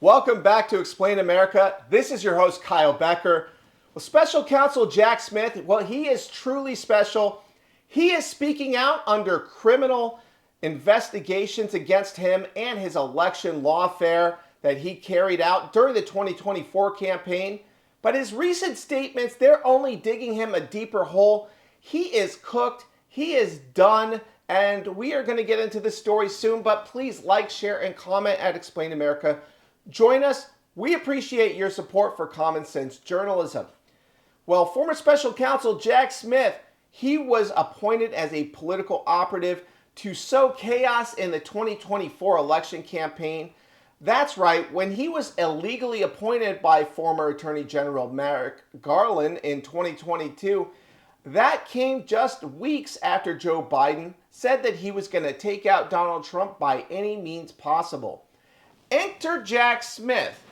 Welcome back to Explain America. This is your host, Kyle Becker. Well, Special Counsel Jack Smith, well, he is truly special. He is speaking out under criminal investigations against him and his election lawfare that he carried out during the 2024 campaign. But his recent statements, they're only digging him a deeper hole. He is cooked. He is done. And we are going to get into this story soon. But please like, share, and comment at Explain America. Join us. We appreciate your support for common sense journalism. Well, former special counsel Jack Smith, he was appointed as a political operative to sow chaos in the 2024 election campaign. That's right, when he was illegally appointed by former Attorney General Merrick Garland in 2022, that came just weeks after Joe Biden said that he was going to take out Donald Trump by any means possible. Enter Jack Smith,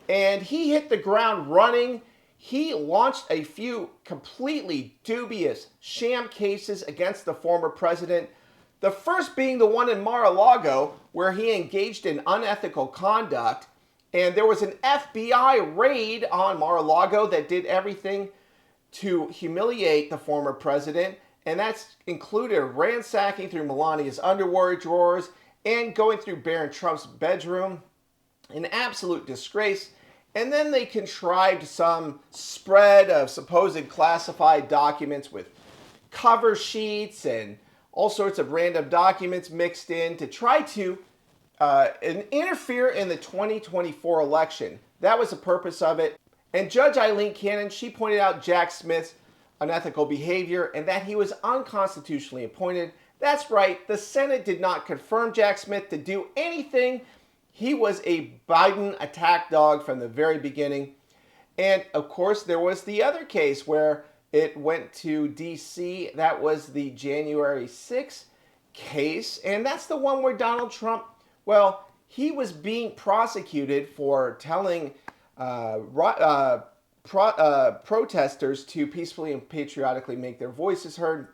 and he hit the ground running. He launched a few completely dubious sham cases against the former president. The first being the one in Mar-a-Lago, where he engaged in unethical conduct. And there was an FBI raid on Mar-a-Lago that did everything to humiliate the former president. And that's included ransacking through Melania's underwear drawers and going through Barron Trump's bedroom. An absolute disgrace. And then they contrived some spread of supposed classified documents with cover sheets and all sorts of random documents mixed in to try to interfere in the 2024 election. That was the purpose of it. And Judge Eileen Cannon, she pointed out Jack Smith's unethical behavior and that he was unconstitutionally appointed. That's right, the Senate did not confirm Jack Smith to do anything. He was a Biden attack dog from the very beginning. And of course, there was the other case where it went to D.C. That was the January 6th case. And that's the one where Donald Trump, well, he was being prosecuted for telling protesters to peacefully and patriotically make their voices heard.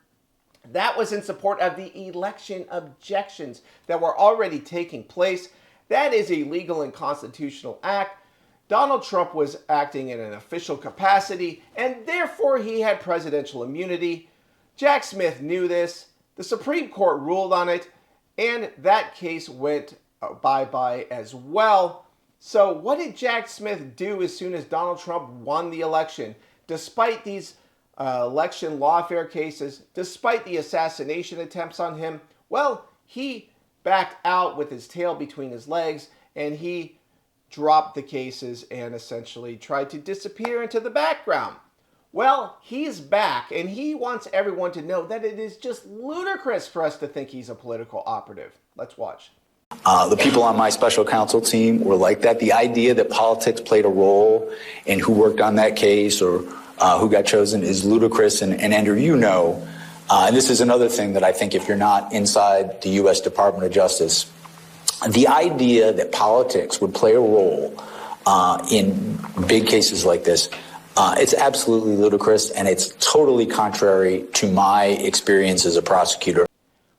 That was in support of the election objections that were already taking place. That is a legal and constitutional act. Donald Trump was acting in an official capacity, and therefore he had presidential immunity. Jack Smith knew this. The Supreme Court ruled on it, and that case went bye-bye as well. So what did Jack Smith do as soon as Donald Trump won the election? Despite these election lawfare cases, despite the assassination attempts on him, well, he backed out with his tail between his legs, and he dropped the cases and essentially tried to disappear into the background. Well, he's back, and he wants everyone to know that it is just ludicrous for us to think he's a political operative. Let's watch. The people on my special counsel team were like that. The idea that politics played a role in who worked on that case or who got chosen is ludicrous. And Andrew, you know, and this is another thing that I think if you're not inside the U.S. Department of Justice, the idea that politics would play a role in big cases like this, it's absolutely ludicrous, and it's totally contrary to my experience as a prosecutor.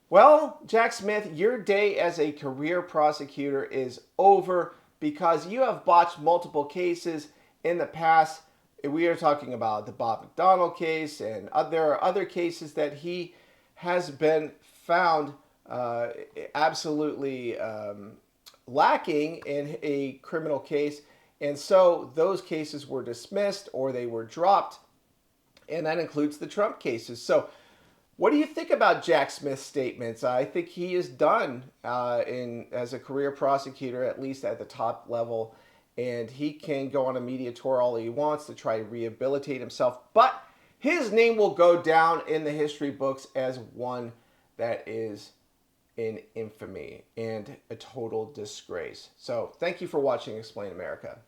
Well, Jack Smith, your day as a career prosecutor is over because you have botched multiple cases in the past. We are talking about the Bob McDonnell case, and there are other cases that he has been found absolutely lacking in a criminal case. And so those cases were dismissed or they were dropped, and that includes the Trump cases. So what do you think about Jack Smith's statements? I think he is done as a career prosecutor, at least at the top level. And he can go on a media tour all he wants to try to rehabilitate himself. But his name will go down in the history books as one that is in infamy and a total disgrace. So thank you for watching Explain America.